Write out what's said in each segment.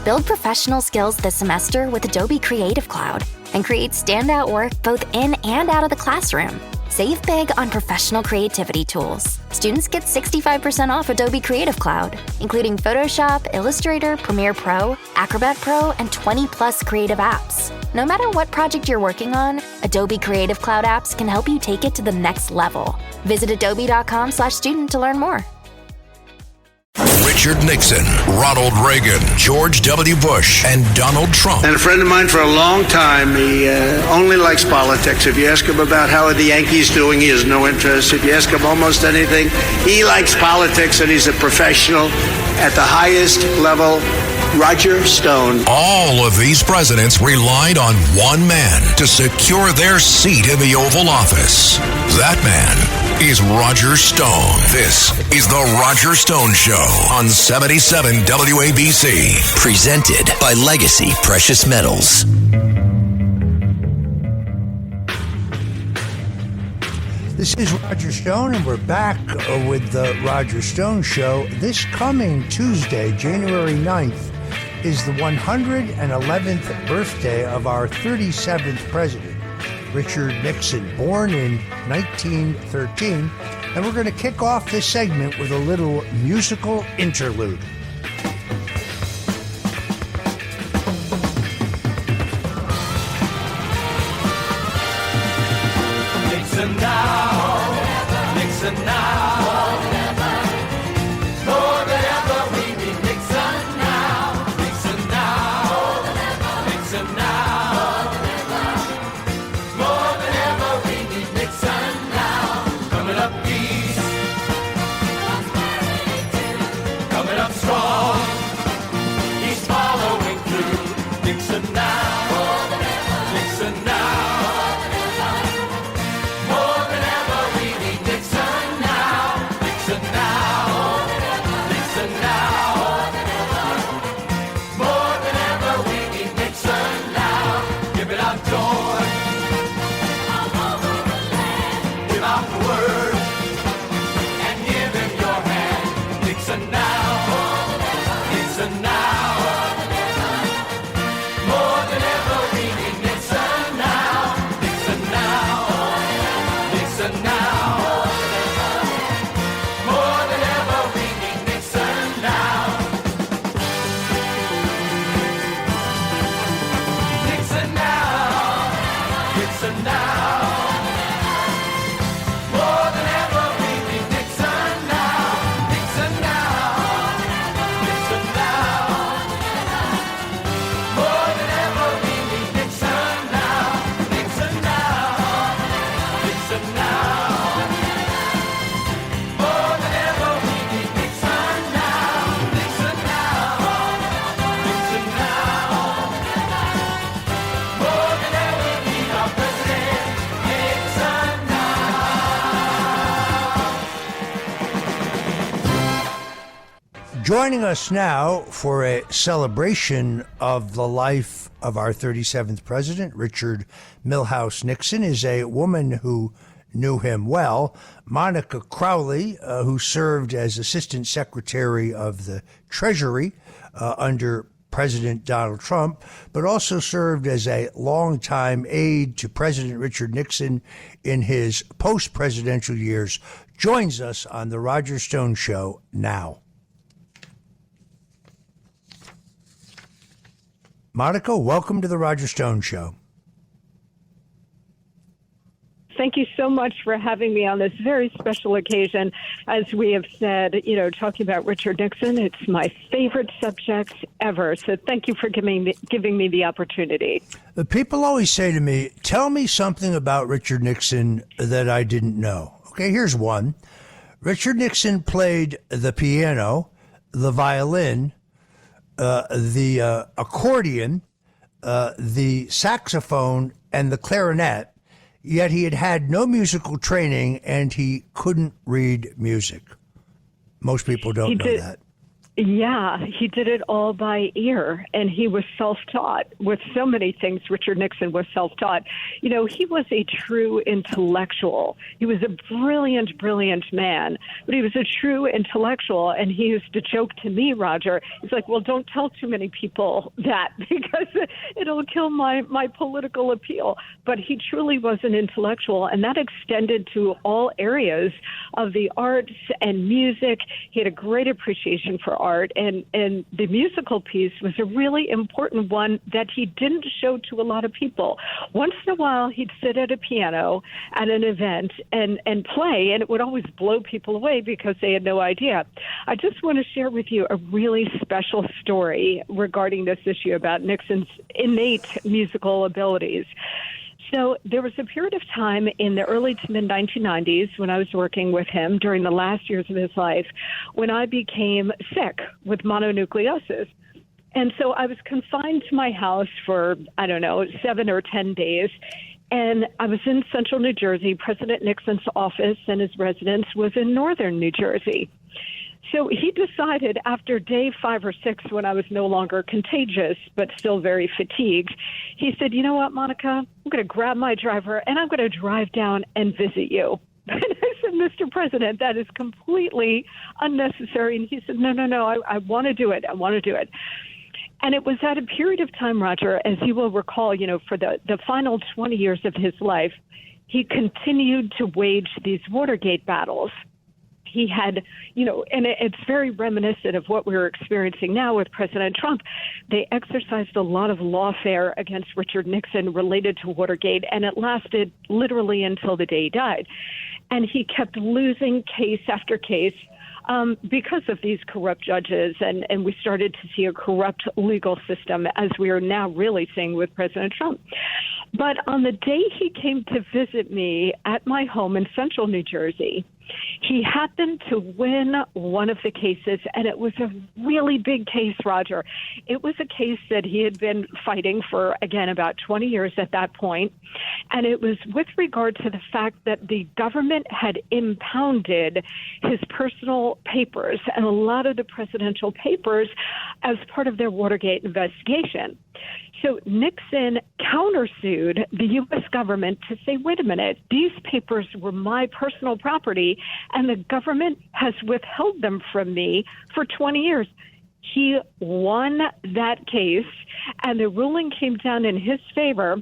Build professional skills this semester with Adobe Creative Cloud and create standout work both in and out of the classroom. Save big on professional creativity tools. Students get 65% off Adobe Creative Cloud, including Photoshop, Illustrator, Premiere Pro, Acrobat Pro, and 20+ creative apps. No matter what project you're working on, Adobe Creative Cloud apps can help you take it to the next level. Visit adobe.com/student to learn more. Richard Nixon, Ronald Reagan, George W. Bush, and Donald Trump. And a friend of mine for a long time, he only likes politics. If you ask him about how are the Yankees doing, he has no interest. If you ask him almost anything, he likes politics, and he's a professional at the highest level. Roger Stone. All of these presidents relied on one man to secure their seat in the Oval Office. That man is Roger Stone. This is The Roger Stone Show on 77 WABC. Presented by Legacy Precious Metals. This is Roger Stone, and we're back with The Roger Stone Show. This coming Tuesday, January 9th, is the 111th birthday of our 37th president, Richard Nixon, born in 1913. And we're going to kick off this segment with a little musical interlude. Nixon now, Nixon now. More than ever we need Nixon now, Nixon now, Nixon now. More than ever we need Nixon now. Coming up east, coming up strong. He's following through. Nixon now, Nixon now. Joining us now for a celebration of the life of our 37th president, Richard Milhouse Nixon, is a woman who knew him well, Monica Crowley, who served as Assistant Secretary of the Treasury under President Donald Trump, but also served as a longtime aide to President Richard Nixon in his post-presidential years, joins us on The Roger Stone Show now. Monica, welcome to The Roger Stone Show. Thank you so much for having me on this very special occasion. As we have said, talking about Richard Nixon, it's my favorite subject ever. So thank you for giving me the opportunity. The people always say to me, tell me something about Richard Nixon that I didn't know. Okay, here's one. Richard Nixon played the piano, the violin, the accordion, the saxophone, and the clarinet, yet he had had no musical training and he couldn't read music. Most people don't know that. Yeah, he did it all by ear, and he was self-taught. With so many things, Richard Nixon was self-taught. You know, he was a true intellectual. He was a brilliant, brilliant man, but he was a true intellectual, and he used to joke to me, Roger, he's like, well, don't tell too many people that because it'll kill my political appeal. But he truly was an intellectual, and that extended to all areas of the arts and music. He had a great appreciation for art, and the musical piece was a really important one that he didn't show to a lot of people. Once in a while, he'd sit at a piano at an event and play, and it would always blow people away because they had no idea. I just want to share with you a really special story regarding this issue about Nixon's innate musical abilities. So there was a period of time in the early to mid-1990s when I was working with him during the last years of his life when I became sick with mononucleosis. And so I was confined to my house for, 7 or 10 days. And I was in central New Jersey. President Nixon's office and his residence was in northern New Jersey. So he decided after day 5 or 6, when I was no longer contagious but still very fatigued, he said, you know what, Monica, I'm going to grab my driver and I'm going to drive down and visit you. And I said, Mr. President, that is completely unnecessary. And he said, no, I want to do it. I want to do it. And it was at a period of time, Roger, as you will recall, for the final 20 years of his life, he continued to wage these Watergate battles. He had, and it's very reminiscent of what we're experiencing now with President Trump. They exercised a lot of lawfare against Richard Nixon related to Watergate, and it lasted literally until the day he died. And he kept losing case after case because of these corrupt judges, and we started to see a corrupt legal system, as we are now really seeing with President Trump. But on the day he came to visit me at my home in central New Jersey, he happened to win one of the cases, and it was a really big case, Roger. It was a case that he had been fighting for, again, about 20 years at that point, and it was with regard to the fact that the government had impounded his personal papers and a lot of the presidential papers as part of their Watergate investigation. So Nixon countersued the U.S. government to say, wait a minute, these papers were my personal property, and the government has withheld them from me for 20 years. He won that case, and the ruling came down in his favor,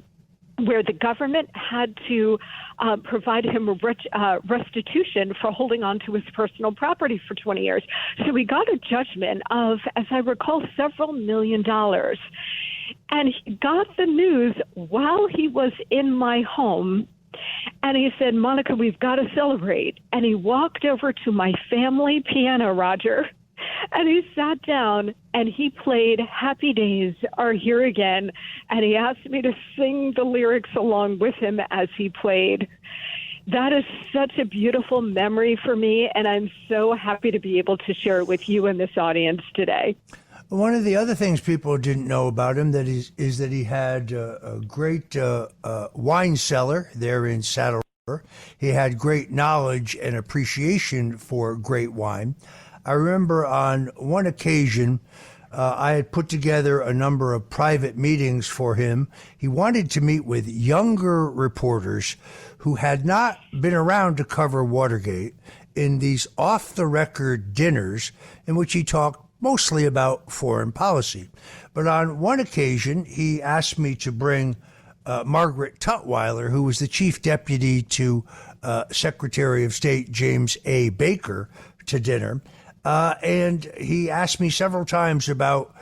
where the government had to provide him restitution for holding on to his personal property for 20 years. So he got a judgment of, as I recall, several $1 million. And he got the news while he was in my home. And he said, Monica, we've got to celebrate. And he walked over to my family piano, Roger, and he sat down and he played Happy Days Are Here Again. And he asked me to sing the lyrics along with him as he played. That is such a beautiful memory for me, and I'm so happy to be able to share it with you and this audience today. One of the other things people didn't know about him is that he had a great wine cellar there in Saddle River. He had great knowledge and appreciation for great wine. I remember on one occasion, I had put together a number of private meetings for him. He wanted to meet with younger reporters who had not been around to cover Watergate in these off-the-record dinners in which he talked mostly about foreign policy. But on one occasion, he asked me to bring Margaret Tutwiler, who was the chief deputy to Secretary of State James A. Baker, to dinner. And he asked me several times about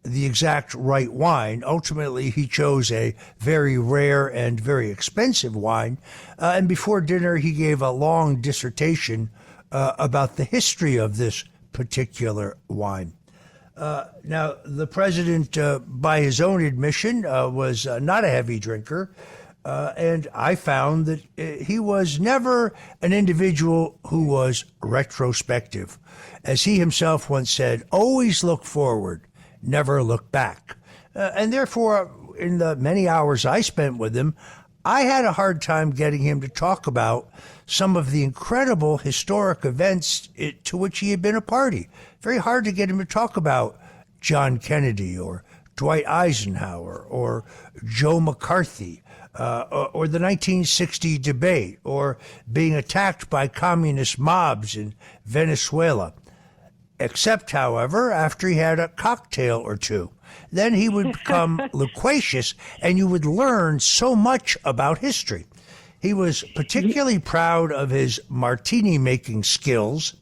the exact right wine. Ultimately, he chose a very rare and very expensive wine. And before dinner, he gave a long dissertation about the history of this particular wine. Now, the president, by his own admission, was not a heavy drinker. And I found that he was never an individual who was retrospective. As he himself once said, always look forward, never look back. And therefore, in the many hours I spent with him, I had a hard time getting him to talk about some of the incredible historic events to which he had been a party. Very hard to get him to talk about John Kennedy or Dwight Eisenhower or Joe McCarthy or the 1960 debate or being attacked by communist mobs in Venezuela. Except, however, after he had a cocktail or two. Then he would become loquacious, and you would learn so much about history. He was particularly proud of his martini-making skills.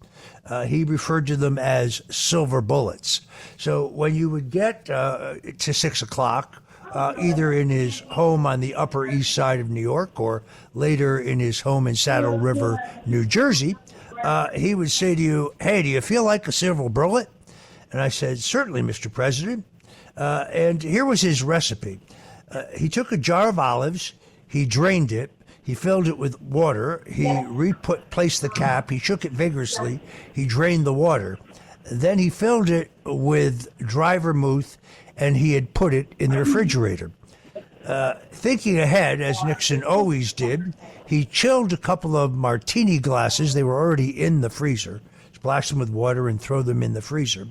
He referred to them as silver bullets. So when you would get to 6 o'clock, either in his home on the Upper East Side of New York or later in his home in Saddle River, New Jersey, he would say to you, "Hey, do you feel like a silver bullet?" And I said, "Certainly, Mr. President." And here was his recipe. He took a jar of olives, he drained it, he filled it with water, he placed the cap, he shook it vigorously, he drained the water. Then he filled it with dry vermouth, and he had put it in the refrigerator. Thinking ahead, as Nixon always did, he chilled a couple of martini glasses. They were already in the freezer. Splash them with water and throw them in the freezer.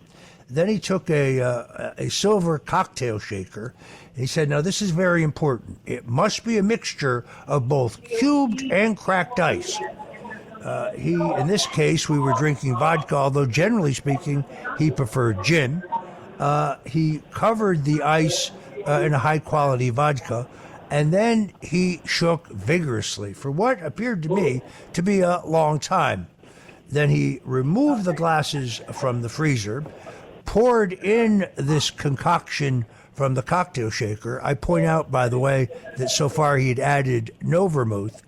Then he took a silver cocktail shaker. And he said, "Now this is very important. It must be a mixture of both cubed and cracked ice." In this case, we were drinking vodka, although generally speaking, he preferred gin. He covered the ice in a high-quality vodka, and then he shook vigorously for what appeared to me to be a long time. Then he removed the glasses from the freezer, poured in this concoction from the cocktail shaker. I point out, by the way, that so far he had added no vermouth.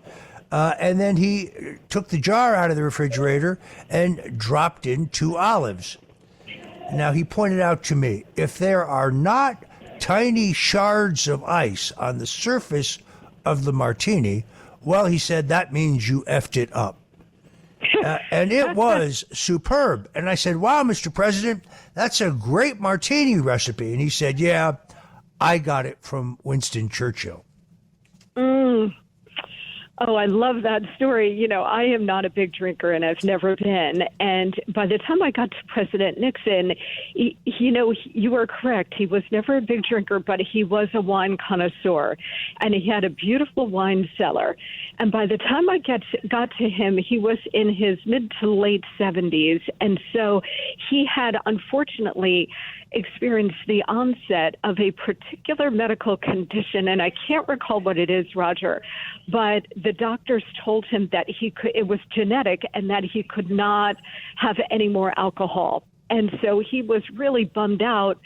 And then he took the jar out of the refrigerator and dropped in 2 olives. Now, he pointed out to me, if there are not tiny shards of ice on the surface of the martini, well, he said, that means you effed it up. And it was superb. And I said, "Wow, Mr. President, that's a great martini recipe." And he said, "Yeah, I got it from Winston Churchill." Oh, I love that story. You know, I am not a big drinker, and I've never been. And by the time I got to President Nixon, you are correct. He was never a big drinker, but he was a wine connoisseur, and he had a beautiful wine cellar. And by the time I got to him, he was in his mid to late 70s. And so he had, unfortunately, experienced the onset of a particular medical condition, and I can't recall what it is, Roger, but the doctors told him that it was genetic and that he could not have any more alcohol. And so he was really bummed out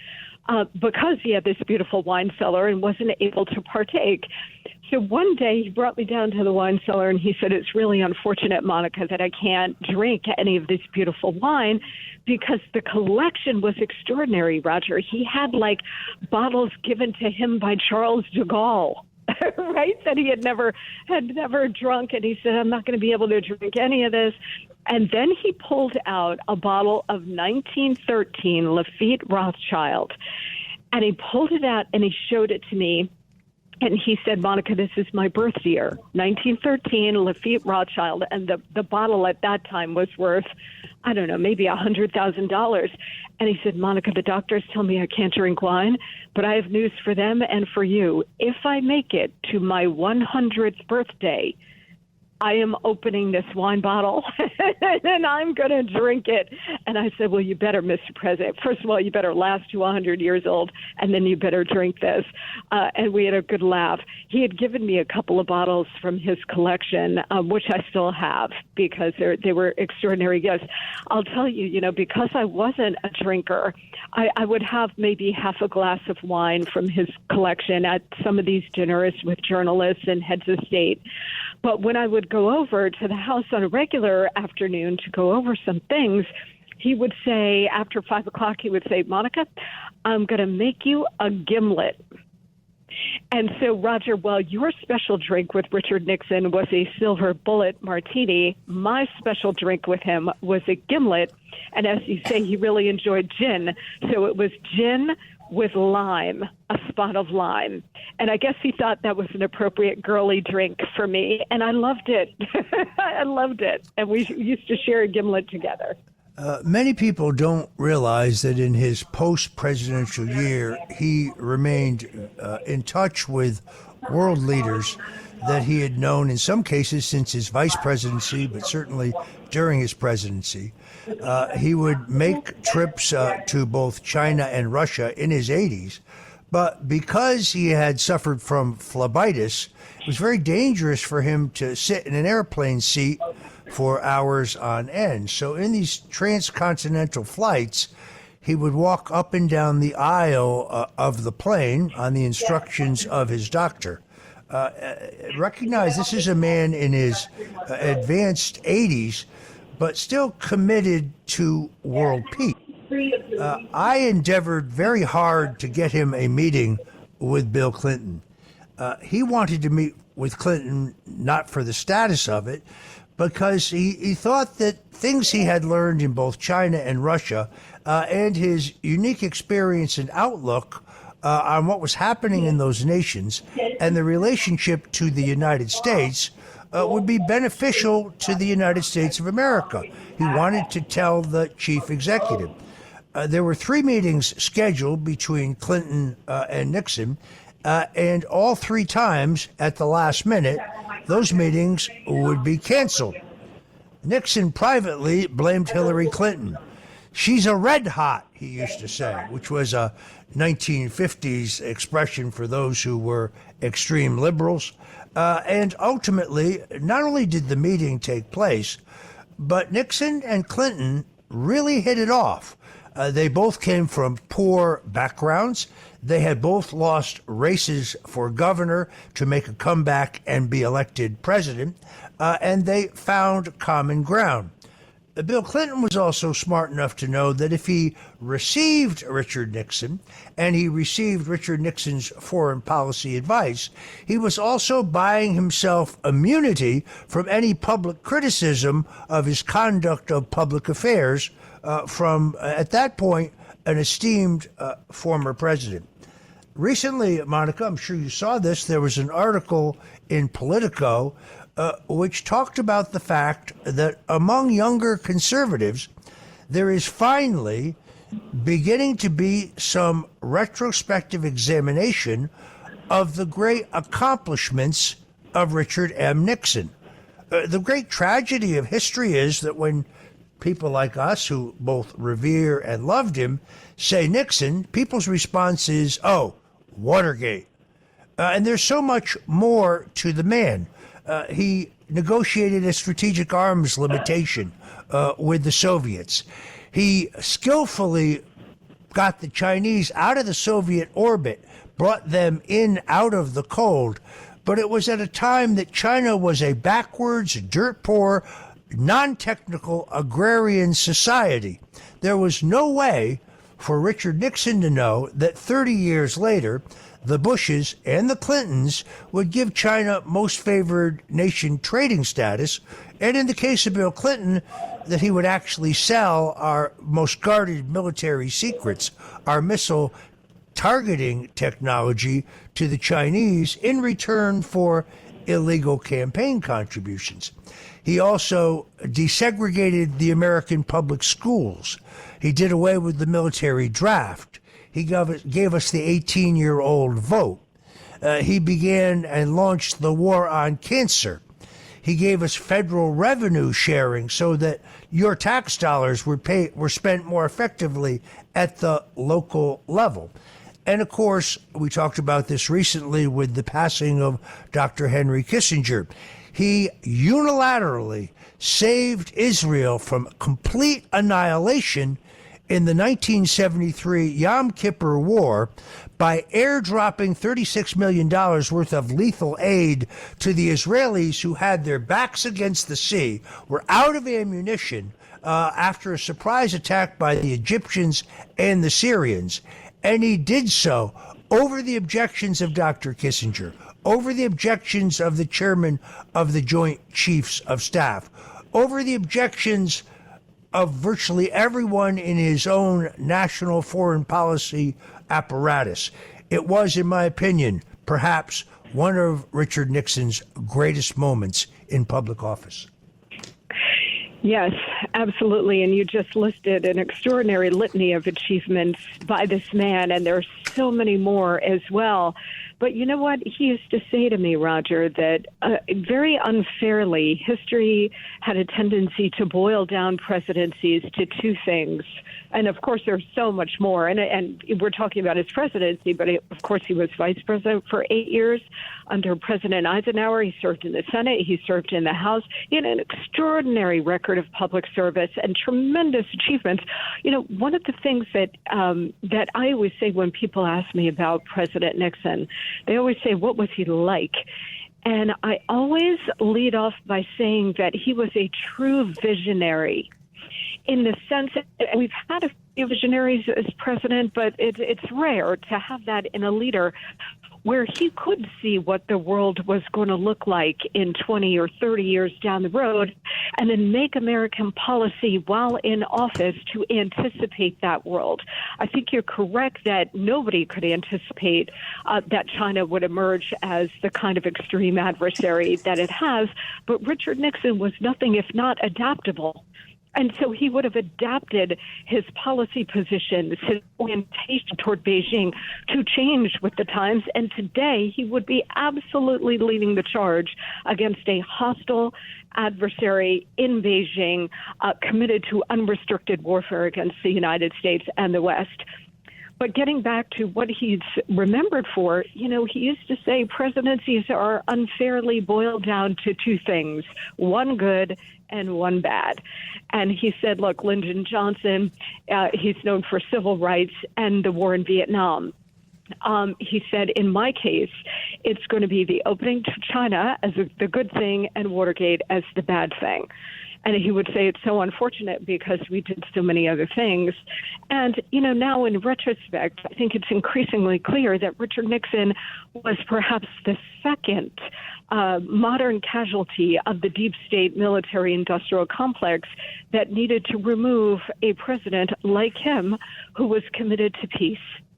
because he had this beautiful wine cellar and wasn't able to partake. So one day he brought me down to the wine cellar and he said, "It's really unfortunate, Monica, that I can't drink any of this beautiful wine because the collection was extraordinary, Roger. He had like bottles given to him by Charles de Gaulle." Right, that he had never drunk, and he said, "I'm not going to be able to drink any of this." And then he pulled out a bottle of 1913 Lafite Rothschild, and he pulled it out and he showed it to me. And he said, "Monica, this is my birth year, 1913 Lafite Rothschild." And the bottle at that time was worth, I don't know, maybe $100,000. And he said, "Monica, the doctors tell me I can't drink wine, but I have news for them and for you. If I make it to my 100th birthday, I am opening this wine bottle and I'm going to drink it." And I said, "Well, you better, Mr. President. First of all, you better last to 100 years old, and then you better drink this." And we had a good laugh. He had given me a couple of bottles from his collection, which I still have because they were extraordinary gifts. I'll tell you, because I wasn't a drinker, I would have maybe half a glass of wine from his collection at some of these dinners with journalists and heads of state. But when I would go over to the house on a regular afternoon to go over some things, he would say, after 5 o'clock, he would say, "Monica, I'm going to make you a gimlet." And so, Roger, while your special drink with Richard Nixon was a silver bullet martini, my special drink with him was a gimlet. And as you say, he really enjoyed gin. So it was gin with lime, a spot of lime. And I guess he thought that was an appropriate girly drink for me. And I loved it. I loved it. And we used to share a gimlet together. Many people don't realize that in his post-presidential year, he remained in touch with world leaders that he had known in some cases since his vice presidency, but certainly during his presidency. He would make trips to both China and Russia in his 80s, but because he had suffered from phlebitis, it was very dangerous for him to sit in an airplane seat for hours on end. So in these transcontinental flights, he would walk up and down the aisle of the plane on the instructions of his doctor. Recognize this is a man in his advanced 80s, but still committed to world peace. I endeavored very hard to get him a meeting with Bill Clinton. He wanted to meet with Clinton not for the status of it, because he thought that things he had learned in both China and Russia and his unique experience and outlook on what was happening in those nations and the relationship to the United States would be beneficial to the United States of America. He wanted to tell the chief executive. There were 3 meetings scheduled between Clinton and Nixon, and all 3 times at the last minute, those meetings would be canceled. Nixon privately blamed Hillary Clinton. She's a red hot, he used to say, which was a 1950s expression for those who were extreme liberals. And ultimately, not only did the meeting take place, but Nixon and Clinton really hit it off. They both came from poor backgrounds. They had both lost races for governor to make a comeback and be elected president, and they found common ground. Bill Clinton was also smart enough to know that if he received Richard Nixon and he received Richard Nixon's foreign policy advice, he was also buying himself immunity from any public criticism of his conduct of public affairs from, at that point, an esteemed former president. Recently, Monica, I'm sure you saw this, there was an article in Politico which talked about the fact that among younger conservatives, there is finally beginning to be some retrospective examination of the great accomplishments of Richard M. Nixon. The great tragedy of history is that when people like us who both revere and loved him say Nixon, people's response is, oh, Watergate. And there's so much more to the man. He negotiated a strategic arms limitation with the Soviets. He skillfully got the Chinese out of the Soviet orbit, brought them in out of the cold. But it was at a time that China was a backwards, dirt-poor, non-technical agrarian society. There was no way for Richard Nixon to know that 30 years later, the Bushes and the Clintons would give China most favored nation trading status, and in the case of Bill Clinton, that he would actually sell our most guarded military secrets, our missile targeting technology, to the Chinese in return for illegal campaign contributions. He also desegregated the American public schools. He did away with the military draft. He gave us the 18-year-old vote. He began and launched the war on cancer. He gave us federal revenue sharing so that your tax dollars were spent more effectively at the local level. And of course, we talked about this recently with the passing of Dr. Henry Kissinger. He unilaterally saved Israel from complete annihilation in the 1973 Yom Kippur War by airdropping $36 million worth of lethal aid to the Israelis who had their backs against the sea, were out of ammunition after a surprise attack by the Egyptians and the Syrians. And he did so over the objections of Dr. Kissinger, over the objections of the chairman of the Joint Chiefs of Staff, over the objections of virtually everyone in his own national foreign policy apparatus. It was, in my opinion, perhaps one of Richard Nixon's greatest moments in public office. Yes, absolutely. And you just listed an extraordinary litany of achievements by this man, and there are so many more as well. But you know what? He used to say to me, Roger, that very unfairly, history had a tendency to boil down presidencies to two things. And of course, there's so much more. And we're talking about his presidency, but of course, he was vice president for 8 years under President Eisenhower. He served in the Senate. He served in the House. He had an extraordinary record of public service and tremendous achievements. You know, one of the things that that I always say when people ask me about President Nixon, they always say, what was he like? And I always lead off by saying that he was a true visionary, in the sense that we've had a few visionaries as president, but it's rare to have that in a leader where he could see what the world was going to look like in 20 or 30 years down the road, and then make American policy while in office to anticipate that world. I think you're correct that nobody could anticipate that China would emerge as the kind of extreme adversary that it has, but Richard Nixon was nothing if not adaptable. And so he would have adapted his policy positions, his orientation toward Beijing to change with the times. And today he would be absolutely leading the charge against a hostile adversary in Beijing, committed to unrestricted warfare against the United States and the West. But getting back to what he's remembered for, you know, he used to say presidencies are unfairly boiled down to two things, one good and one bad. And he said, look, Lyndon Johnson, he's known for civil rights and the war in Vietnam. He said, in my case, it's going to be the opening to China as the good thing and Watergate as the bad thing. And he would say it's so unfortunate because we did so many other things. And, you know, now in retrospect, I think it's increasingly clear that Richard Nixon was perhaps the second modern casualty of the deep state military-industrial complex that needed to remove a president like him who was committed to peace.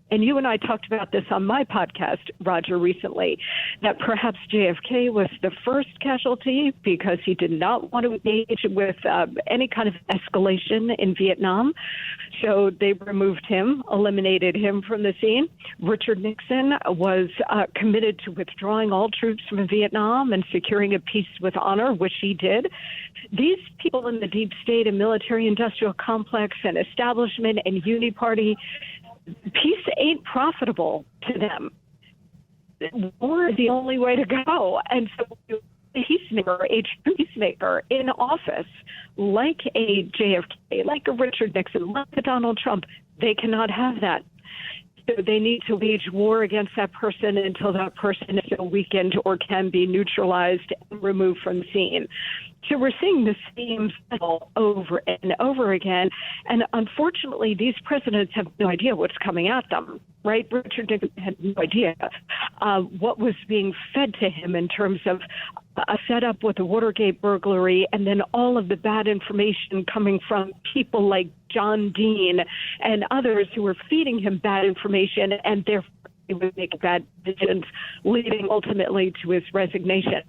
And you and I talked about this on my podcast, Roger, recently, that perhaps JFK was the first casualty because he did not want to engage with any kind of escalation in Vietnam. So they removed him, eliminated him from the scene. Richard Nixon was committed to withdrawing all troops from Vietnam and securing a peace with honor, which he did. These people in the deep state and military-industrial complex and establishment and Uniparty, peace ain't profitable to them. War is the only way to go. And so a peacemaker in office, like a JFK, like a Richard Nixon, like a Donald Trump, they cannot have that. So they need to wage war against that person until that person is weakened or can be neutralized and removed from the scene. So we're seeing the same cycle over and over again. And unfortunately, these presidents have no idea what's coming at them, right? Richard Nixon had no idea what was being fed to him in terms of a setup with the Watergate burglary and then all of the bad information coming from people like John Dean and others who were feeding him bad information, and therefore he would make bad decisions, leading ultimately to his resignation.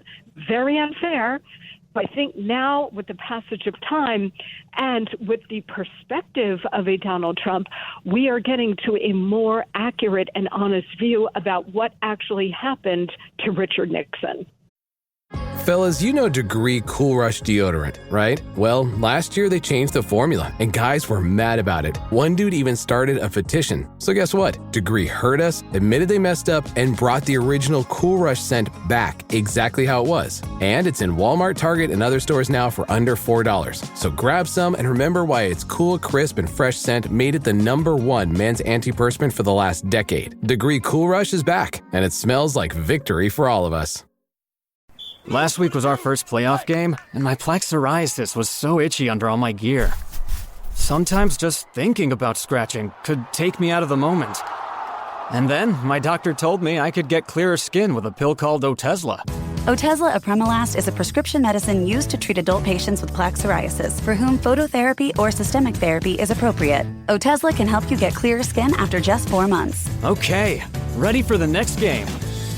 Very unfair. I think now, with the passage of time and with the perspective of a Donald Trump, we are getting to a more accurate and honest view about what actually happened to Richard Nixon. Fellas, you know Degree Cool Rush deodorant, right? Well, last year they changed the formula, and guys were mad about it. One dude even started a petition. So guess what? Degree heard us, admitted they messed up, and brought the original Cool Rush scent back exactly how it was. And it's in Walmart, Target, and other stores now for under $4. So grab some and remember why its cool, crisp, and fresh scent made it the #1 men's antiperspirant for the last decade. Degree Cool Rush is back, and it smells like victory for all of us. Last week was our first playoff game, and my plaque psoriasis was so itchy under all my gear. Sometimes just thinking about scratching could take me out of the moment. And then my doctor told me I could get clearer skin with a pill called Otezla. Otezla apremilast is a prescription medicine used to treat adult patients with plaque psoriasis for whom phototherapy or systemic therapy is appropriate. Otezla can help you get clearer skin after just 4 months. Okay, ready for the next game.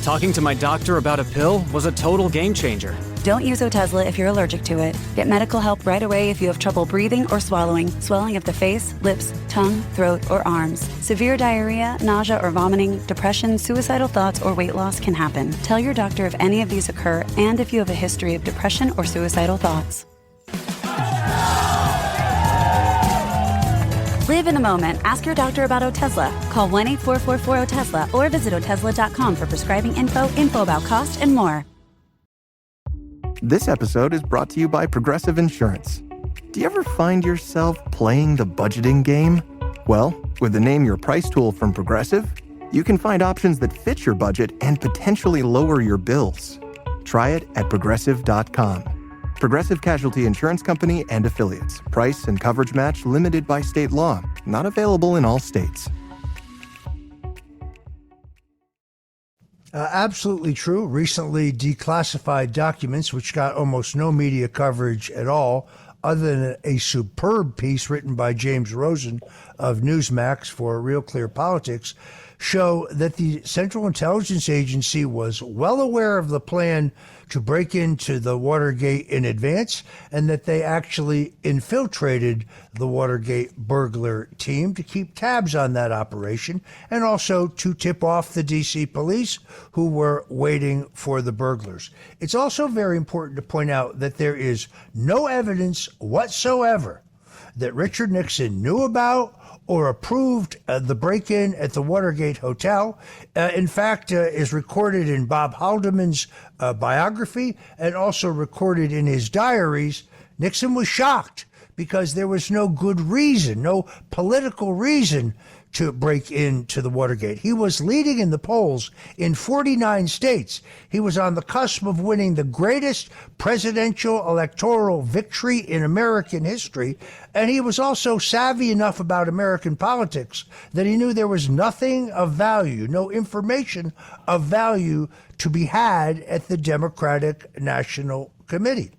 Talking to my doctor about a pill was a total game changer. Don't use Otezla if you're allergic to it. Get medical help right away if you have trouble breathing or swallowing, swelling of the face, lips, tongue, throat, or arms. Severe diarrhea, nausea or vomiting, depression, suicidal thoughts, or weight loss can happen. Tell your doctor if any of these occur and if you have a history of depression or suicidal thoughts. Live in the moment. Ask your doctor about Otezla. Call 1-844-4-OTEZLA or visit Otezla.com for prescribing info about cost, and more. This episode is brought to you by Progressive Insurance. Do you ever find yourself playing the budgeting game? Well, with the Name Your Price tool from Progressive, you can find options that fit your budget and potentially lower your bills. Try it at Progressive.com. Progressive Casualty Insurance Company and Affiliates. Price and coverage match limited by state law. Not available in all states. Absolutely true. Recently declassified documents, which got almost no media coverage at all, other than a superb piece written by James Rosen of Newsmax for Real Clear Politics, show that the Central Intelligence Agency was well aware of the plan to break into the Watergate in advance, and that they actually infiltrated the Watergate burglar team to keep tabs on that operation, and also to tip off the D.C. police who were waiting for the burglars. It's also very important to point out that there is no evidence whatsoever that Richard Nixon knew about or approved the break-in at the Watergate Hotel. In fact, is recorded in Bob Haldeman's biography and also recorded in his diaries. Nixon was shocked because there was no good reason, no political reason to break into the Watergate. He was leading in the polls in 49 states. He was on the cusp of winning the greatest presidential electoral victory in American history. And he was also savvy enough about American politics that he knew there was nothing of value, no information of value to be had at the Democratic National Committee.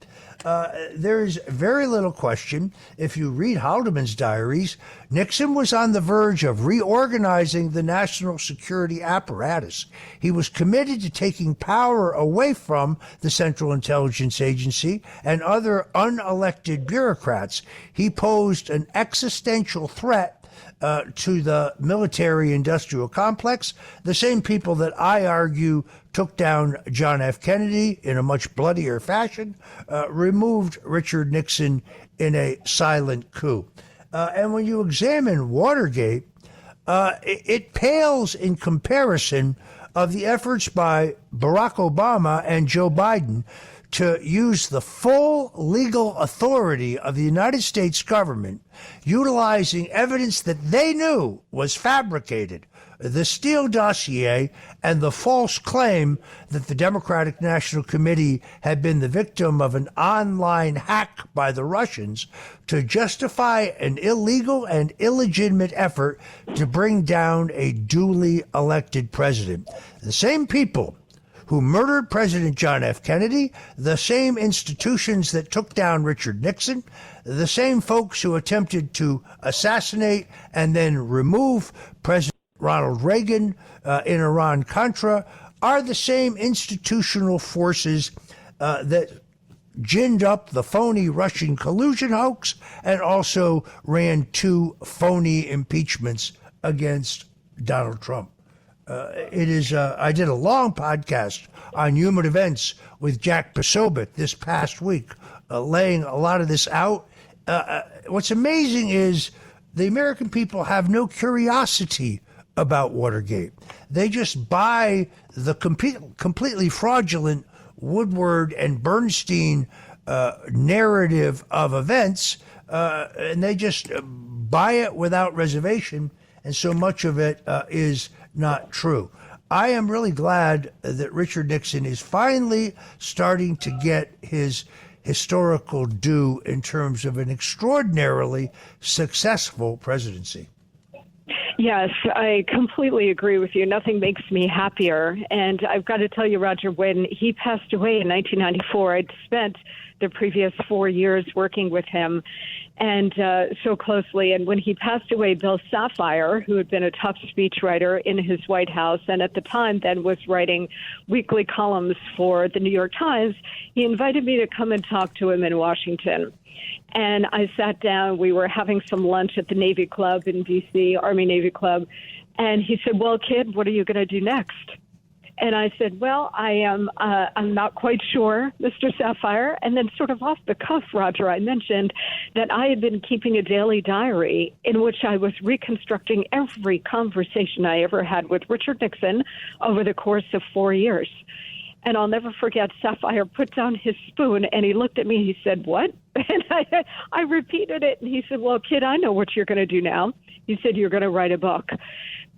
There's very little question. If you read Haldeman's diaries, Nixon was on the verge of reorganizing the national security apparatus. He was committed to taking power away from the Central Intelligence Agency and other unelected bureaucrats. He posed an existential threat to the military-industrial complex, the same people that I argue took down John F. Kennedy in a much bloodier fashion, removed Richard Nixon in a silent coup. And when you examine Watergate, it pales in comparison of the efforts by Barack Obama and Joe Biden to use the full legal authority of the United States government, utilizing evidence that they knew was fabricated, the Steele dossier and the false claim that the Democratic National Committee had been the victim of an online hack by the Russians, to justify an illegal and illegitimate effort to bring down a duly elected president. The same people who murdered President John F. Kennedy, the same institutions that took down Richard Nixon, the same folks who attempted to assassinate and then remove President Ronald Reagan in Iran-Contra, are the same institutional forces that ginned up the phony Russian collusion hoax and also ran 2 phony impeachments against Donald Trump. I did a long podcast on human events with Jack Posobiec this past week, laying a lot of this out. What's amazing is the American people have no curiosity about Watergate. They just buy the completely fraudulent Woodward and Bernstein narrative of events, and they just buy it without reservation, and so much of it is not true. I am really glad that Richard Nixon is finally starting to get his historical due in terms of an extraordinarily successful presidency. Yes, I completely agree with you. Nothing makes me happier. And I've got to tell you, Roger, when he passed away in 1994, I'd spent the previous 4 years working with him and so closely. And when he passed away, Bill Sapphire, who had been a top speechwriter in his White House and at the time then was writing weekly columns for the New York Times, he invited me to come and talk to him in Washington. And I sat down. We were having some lunch at the Navy Club in D.C., Army Navy Club. And he said, well, kid, what are you going to do next? And I said, well, I'm not quite sure, Mr. Sapphire. And then sort of off the cuff, Roger, I mentioned that I had been keeping a daily diary in which I was reconstructing every conversation I ever had with Richard Nixon over the course of 4 years. And I'll never forget, Sapphire put down his spoon and he looked at me. He said, what? And I repeated it. And he said, well, kid, I know what you're going to do now. He said, you're going to write a book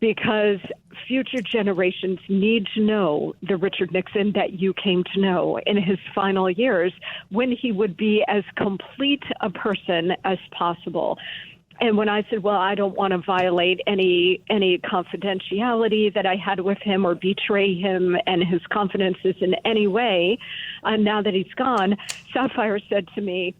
because future generations need to know the Richard Nixon that you came to know in his final years when he would be as complete a person as possible. And when I said, well, I don't want to violate any confidentiality that I had with him or betray him and his confidences in any way, now that he's gone, Sapphire said to me,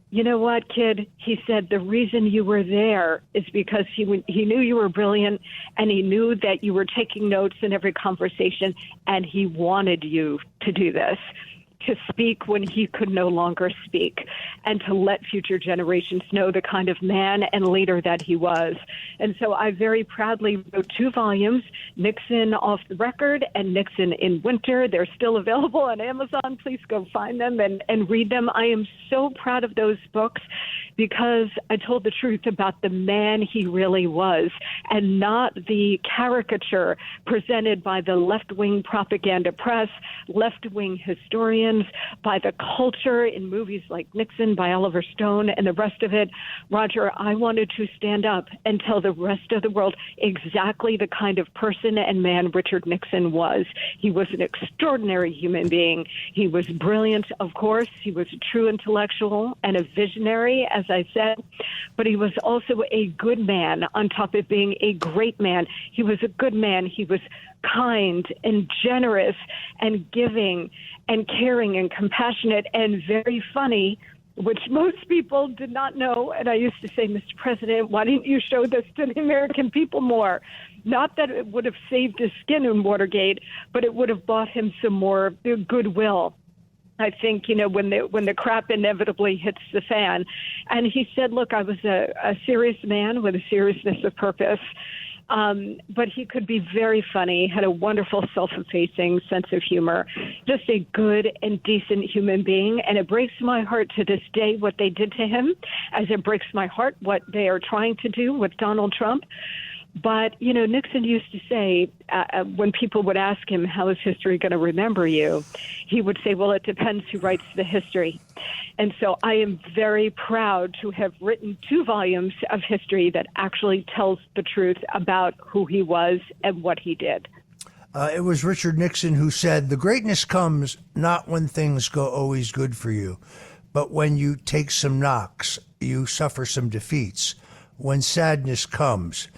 you know what, kid? He said, the reason you were there is because he knew you were brilliant and he knew that you were taking notes in every conversation and he wanted you to do this. To speak when he could no longer speak and to let future generations know the kind of man and leader that he was. And so I very proudly wrote 2 volumes, Nixon Off the Record and Nixon in Winter. They're still available on Amazon. Please go find them and read them. I am so proud of those books because I told the truth about the man he really was and not the caricature presented by the left-wing propaganda press, left-wing historians, by the culture in movies like Nixon, by Oliver Stone, and the rest of it. Roger, I wanted to stand up and tell the rest of the world exactly the kind of person and man Richard Nixon was. He was an extraordinary human being. He was brilliant, of course. He was a true intellectual and a visionary, as I said, but he was also a good man on top of being a great man. He was a good man. He was kind and generous and giving and caring and compassionate and very funny, which most people did not know. And I used to say, Mr. President, why didn't you show this to the American people more? Not that it would have saved his skin in Watergate, but it would have bought him some more goodwill. I think, when the crap inevitably hits the fan. And he said, look, I was a serious man with a seriousness of purpose. But he could be very funny, had a wonderful self-effacing sense of humor, just a good and decent human being. And it breaks my heart to this day what they did to him, as it breaks my heart what they are trying to do with Donald Trump. But, Nixon used to say, when people would ask him, how is history going to remember you? He would say, well, it depends who writes the history. And so I am very proud to have written 2 volumes of history that actually tells the truth about who he was and what he did. It was Richard Nixon who said, the greatness comes not when things go always good for you, but when you take some knocks, you suffer some defeats, when sadness comes.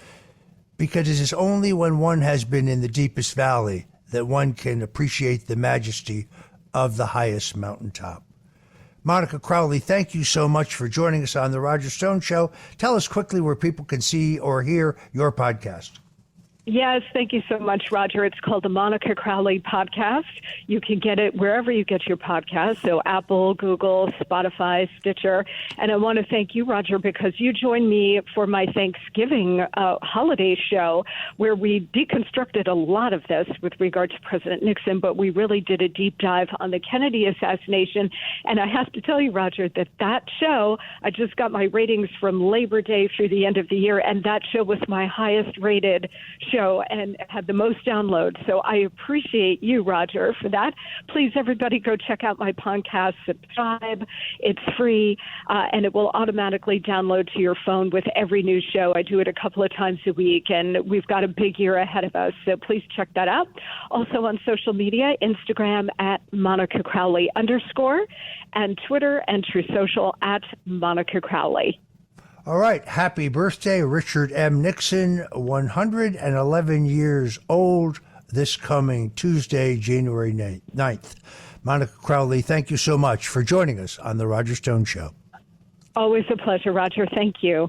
Because it is only when one has been in the deepest valley that one can appreciate the majesty of the highest mountaintop. Monica Crowley, thank you so much for joining us on The Roger Stone Show. Tell us quickly where people can see or hear your podcast. Yes, thank you so much, Roger. It's called the Monica Crowley Podcast. You can get it wherever you get your podcasts, so Apple, Google, Spotify, Stitcher. And I want to thank you, Roger, because you joined me for my Thanksgiving holiday show where we deconstructed a lot of this with regard to President Nixon, but we really did a deep dive on the Kennedy assassination. And I have to tell you, Roger, that show, I just got my ratings from Labor Day through the end of the year, and that show was my highest rated show and had the most downloads. So I appreciate you, Roger, for that. Please, everybody, go check out my podcast, subscribe. It's free, and it will automatically download to your phone with every new show. I do it a couple of times a week, and we've got a big year ahead of us. So please check that out. Also on social media, Instagram at Monica Crowley _ and Twitter and True Social at Monica Crowley. All right. Happy birthday, Richard M. Nixon, 111 years old, this coming Tuesday, January 9th. Monica Crowley, thank you so much for joining us on The Roger Stone Show. Always a pleasure, Roger. Thank you.